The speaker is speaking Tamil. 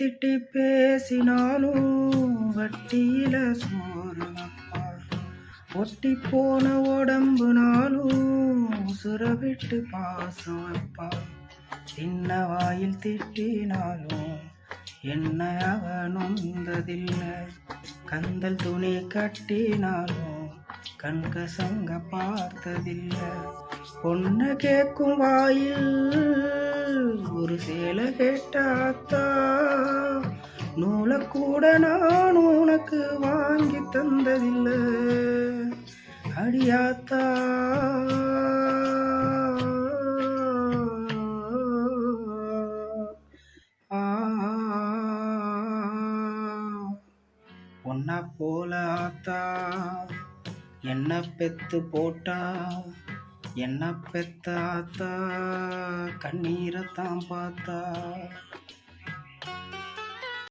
திட்டி பேசினாலும் வட்டியில சோறு வைப்பா. ஒட்டி போன உடம்புனாலும் உசுர விட்டு பாசம் வைப்பா. சின்ன வாயில் திட்டினாலும் என்ன அவன் நொந்ததில்லை. கந்தல் துணி கட்டினாலும் கண்கசங்க பார்த்ததில்லை. பொண்ண கேட்கும் வாயில் ஒரு சேலை கேட்டாத்தா, நூலை கூட நான் உனக்கு வாங்கி தந்ததில்லை. அடியாத்தா பொண்ணா போல ஆத்தா என்ன பெத்து போட்டா. என்ன பெத்த ஆத்தா கண்ணீரைத்தான் பார்த்தா.